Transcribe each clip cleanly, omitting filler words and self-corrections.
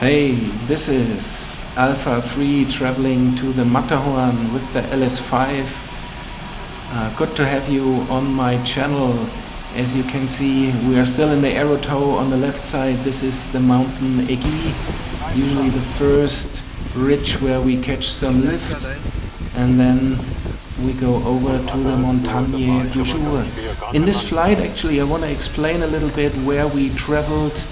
Hey, this is Alpha 3 traveling to the Matterhorn with the LS5. Good to have you on my channel. As you can see, we are still in the arrow toe on the left side. This is the mountain Egi, usually the first ridge where we catch some lift, and then we go over to the Montagne du Jour. In this flight, actually, I want to explain a little bit where we traveled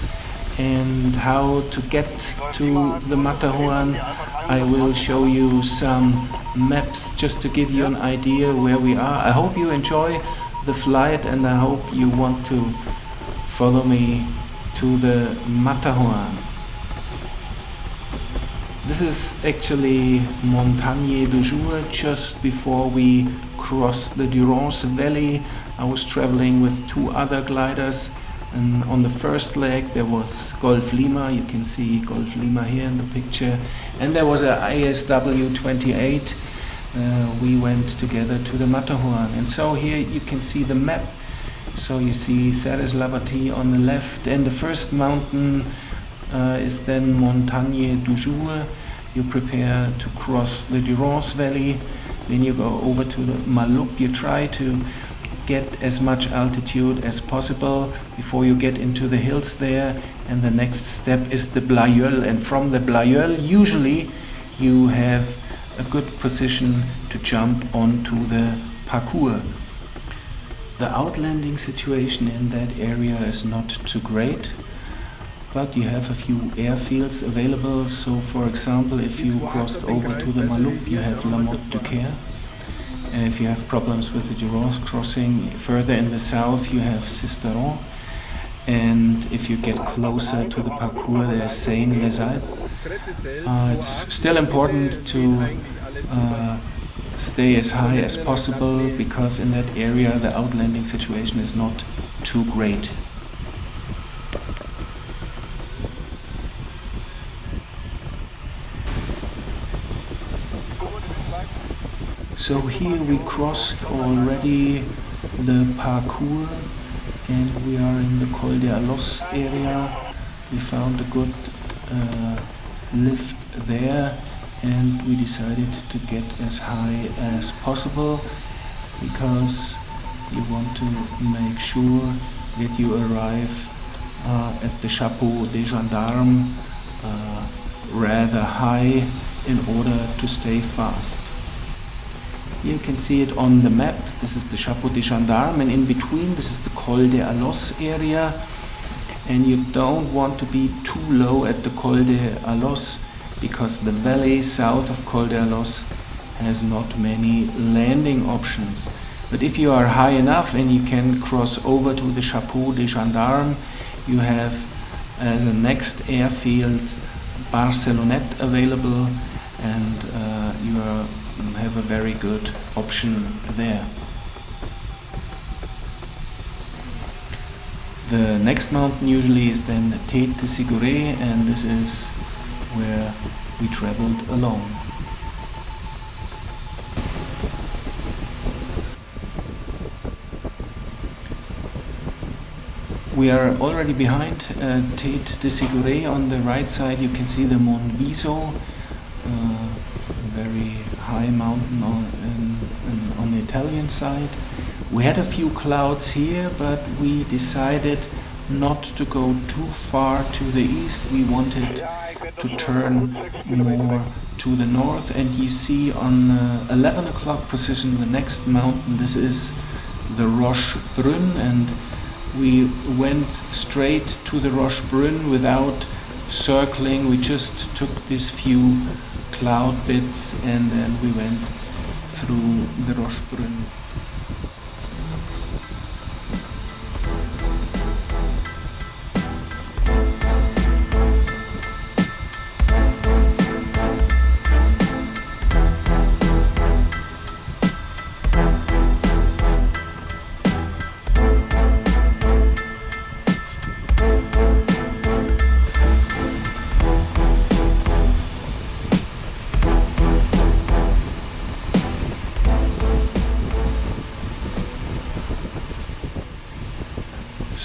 and how to get to the Matterhorn. I will show you some maps just to give you an idea where we are. I hope you enjoy the flight and I hope you want to follow me to the Matterhorn. This is actually Montagne du Jour, just before we cross the Durance Valley. I was traveling with two other gliders, and on the first leg there was Golf Lima. You can see Golf Lima here in the picture, and there was a ISW 28. We went together to the Matterhorn, and so here you can see the map. So you see Serres-Laverty on the left, and the first mountain is then Montagne du Jour. You prepare to cross the Durance Valley, then you go over to the Maloup. You try to get as much altitude as possible before you get into the hills there, and the next step is the Blayeul, and from the Blayeul usually you have a good position to jump onto the parcours. The outlanding situation in that area is not too great, but you have a few airfields available. So for example, if you crossed over to the Maloup, you have La Motte du Caire. If you have problems with the Durance crossing further in the south, you have Sisteron. And if you get closer to the parcours, there's Seine-les-Alpes. It's still important to stay as high as possible, because in that area the outlanding situation is not too great. So here we crossed already the parcours and we are in the Col d'Alos area. We found a good lift there, and we decided to get as high as possible because you want to make sure that you arrive at the Chapeau des Gendarmes rather high in order to stay fast. You can see it on the map. This is the Chapeau des Gendarmes, and in between this is the Col d'Alos area, and you don't want to be too low at the Col d'Alos because the valley south of Col d'Alos has not many landing options. But if you are high enough and you can cross over to the Chapeau des Gendarmes, you have as a next airfield Barcelonnette available, and you have a very good option there. The next mountain usually is then Tête de Sigouret, and this is where we traveled along. We are already behind Tête de Sigouret. On the right side you can see the Mont Viso, very high mountain on the Italian side. We had a few clouds here, but we decided not to go too far to the east. We wanted to turn more to the north, and you see on 11 o'clock position the next mountain. This is the Roche Brune, and we went straight to the Roche Brune without circling. We just took these few cloud bits and then we went through the Roche Brune.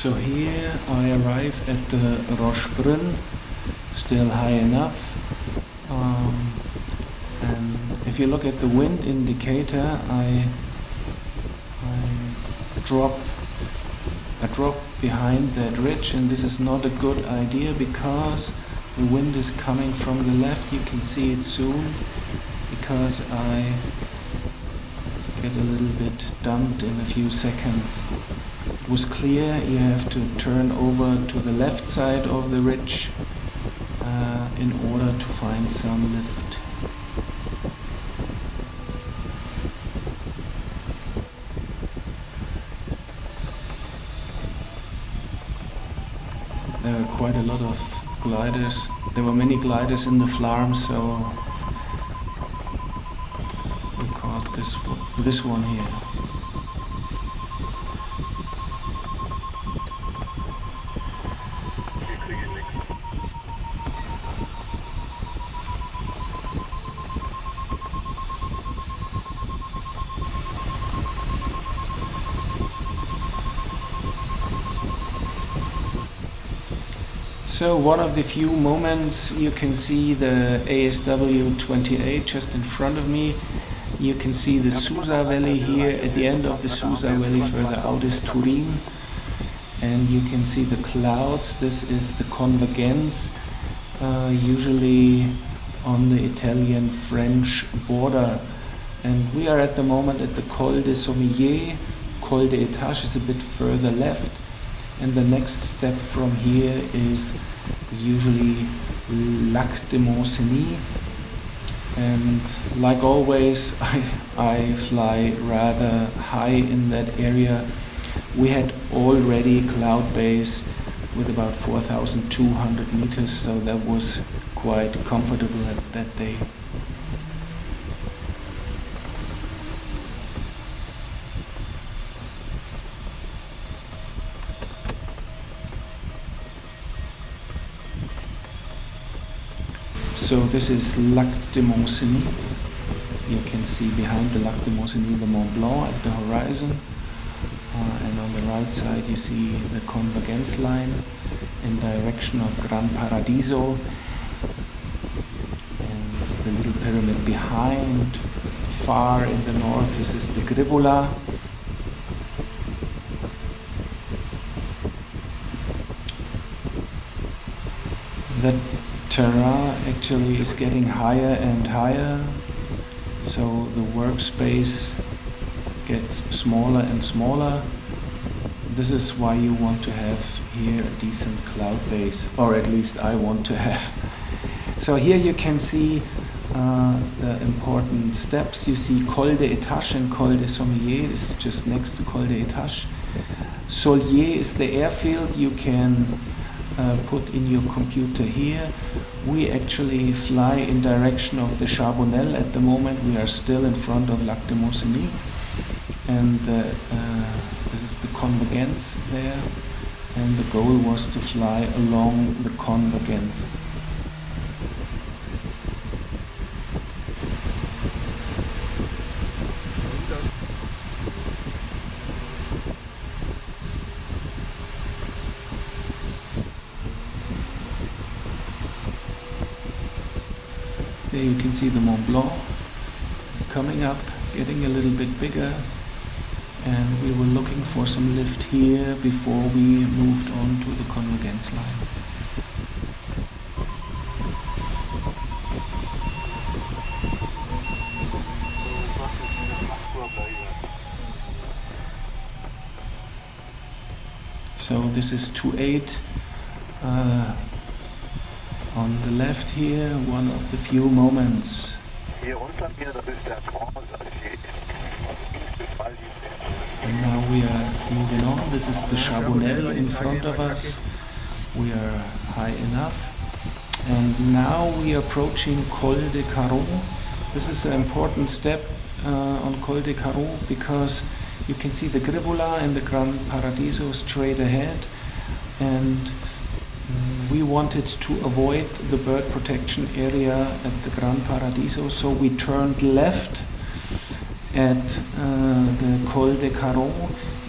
So here I arrive at the Roche Brune. still high enough. And if you look at the wind indicator, I drop behind that ridge, and this is not a good idea because the wind is coming from the left. You can see it soon because I get a little bit dumped in a few seconds. It was clear you have to turn over to the left side of the ridge in order to find some lift. There are quite a lot of gliders. There were many gliders in the Flarm, so we caught this one here. So one of the few moments, you can see the ASW 28 just in front of me. You can see the Susa Valley here. At the end of the Susa Valley further out is Turin. And you can see the clouds. This is the Convergence, usually on the Italian-French border. And we are at the moment at the Col de Sommier. Col de Etage is a bit further left. And the next step from here is usually Lac de Montcenis. And like always, I fly rather high in that area. We had already cloud base with about 4,200 meters, so that was quite comfortable at that day. So this is Lac de Montcenis. You can see behind the Lac de Montcenis the Mont Blanc at the horizon. And on the right side you see the Convergence line in direction of Grand Paradiso. And the little pyramid behind, far in the north, this is the Grivola. The terrain actually is getting higher and higher, so the workspace gets smaller and smaller. This is why you want to have here a decent cloud base, or at least I want to have. So here you can see the important steps. You see Col de Etage and Col de Sommier is just next to Col de Etage. Solier is the airfield you can put in your computer here. We actually fly in direction of the Charbonnel at the moment. We are still in front of Lac de Montcenis, and this is the Convergence there, and the goal was to fly along the Convergence. There you can see the Mont Blanc coming up, getting a little bit bigger, and we were looking for some lift here before we moved on to the Convergence line. So this is 2.8 on the left here, one of the few moments. And now we are moving on. This is the Charbonnel in front of us. We are high enough. And now we are approaching Col de Caron. This is an important step on Col de Caron because you can see the Grivola and the Grand Paradiso straight ahead. And we wanted to avoid the bird protection area at the Grand Paradiso, so we turned left at the Col de Caron.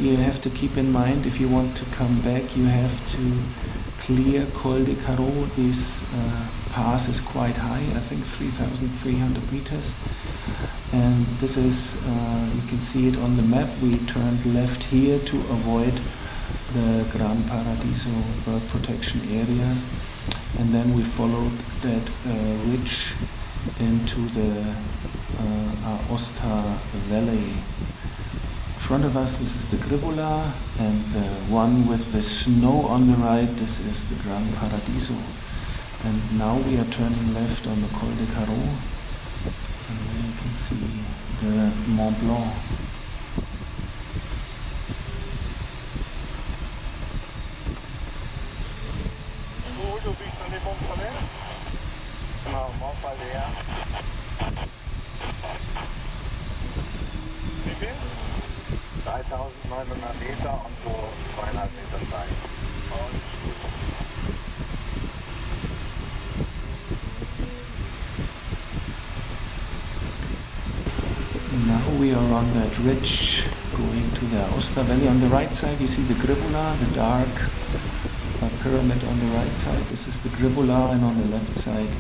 You have to keep in mind, if you want to come back, you have to clear Col de Carreau. This pass is quite high, I think 3,300 meters. And this is, you can see it on the map. We turned left here to avoid the Grand Paradiso bird protection area. And then we followed that ridge into the Aosta Valley. In front of us, this is the Grivola, and the one with the snow on the right, this is the Grand Paradiso. And now we are turning left on the Col de Carreau, and there you can see the Mont Blanc. Wie viel? 3.900 Meter und so 2,5 Meter steil. Now we are on that ridge going to the Aosta Valley. On the right side you see the Grivola, the dark pyramid on the right side. This is the Grivola, and on the left side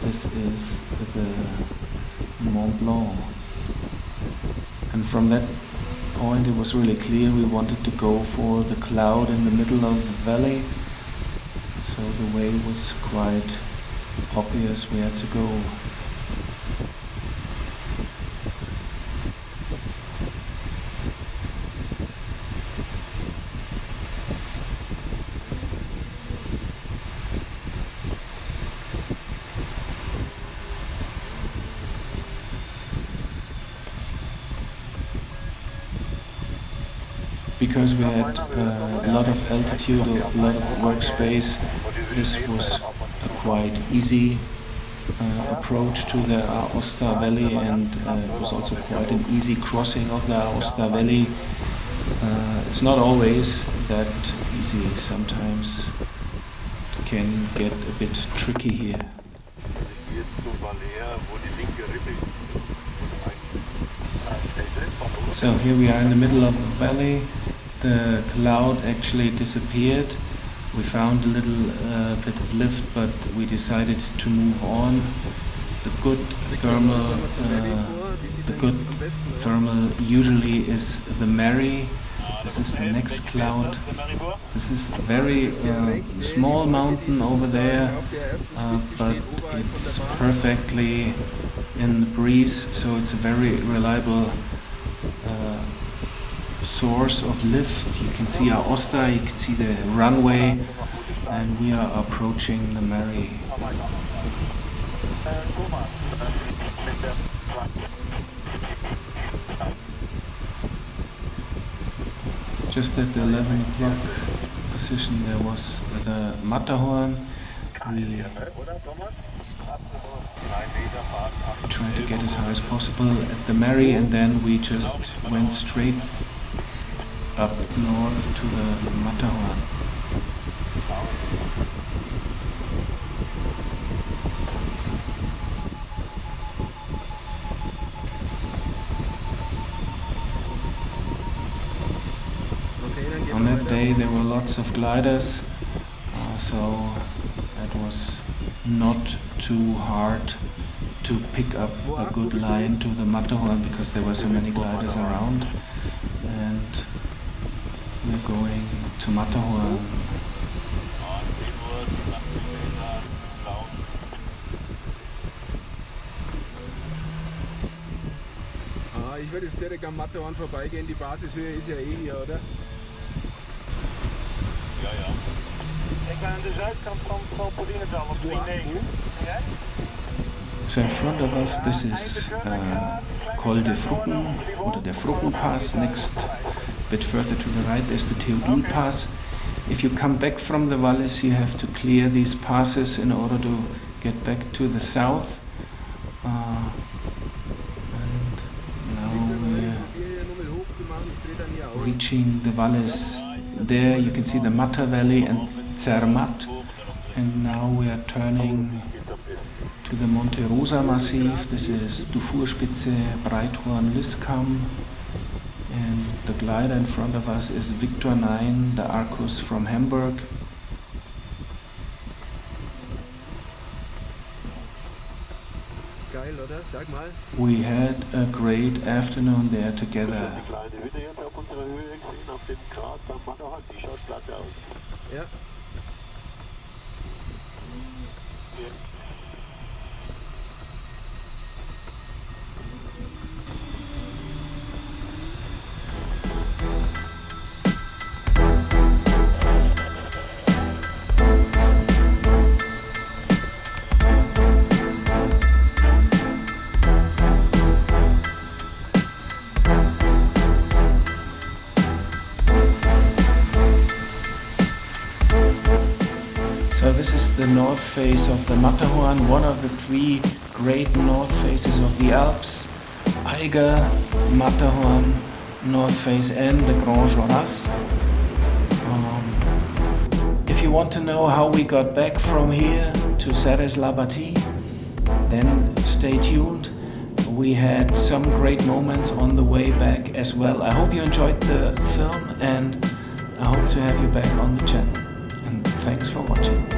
this is the Mont Blanc. And from that point it was really clear we wanted to go for the cloud in the middle of the valley. So the way was quite obvious we had to go. Because we had a lot of altitude, a lot of workspace, this was a quite easy approach to the Aosta Valley, and it was also quite an easy crossing of the Aosta Valley. It's not always that easy, sometimes it can get a bit tricky here. So here we are in the middle of the valley. The cloud actually disappeared. We found a little bit of lift, but we decided to move on. The good thermal usually is the Mary. This is the next cloud. This is a very small mountain over there, but it's perfectly in the breeze, so it's a very reliable source of lift. You can see Aosta, you can see the runway, and we are approaching the Mary. Just at the 11 o'clock position there was the Matterhorn. We tried to get as high as possible at the Mary, and then we just went straight up north to the Matterhorn. On that day there were lots of gliders, so it was not too hard to pick up a good line to the Matterhorn because there were so many gliders around. And we're going to Matterhorn. Ich würde jetzt direkt am Matterhorn vorbeigehen, die Basishöhe ist ja eh hier, oder? Ja, ja. Ik ben aan de zuidkant van Trampolinetal op 3,9. So in front of us this is Col de Frucken, or the Frucken Pass. Next, a bit further to the right, there's the Theodul Pass. If you come back from the valleys, you have to clear these passes in order to get back to the south. And now we're reaching the valleys. There you can see the Matter Valley and Zermatt. And now we are turning to the Monte Rosa Massif. This is Dufourspitze, Breithorn, Liskam. And the glider in front of us is Victor 9, the Arcus from Hamburg. Geil, oder? Sag mal. We had a great afternoon there together. Die kleine Hütte jetzt auf unserer Höhe gesehen, auf dem Grat am Matterhorn, die schaut klasse aus. Ja. So this is the north face of the Matterhorn, one of the three great north faces of the Alps. Eiger, Matterhorn, North Face and the Grand Paradiso. If you want to know how we got back from here to Serres-la-Bâtie, then stay tuned. We had some great moments on the way back as well. I hope you enjoyed the film and I hope to have you back on the channel. And thanks for watching.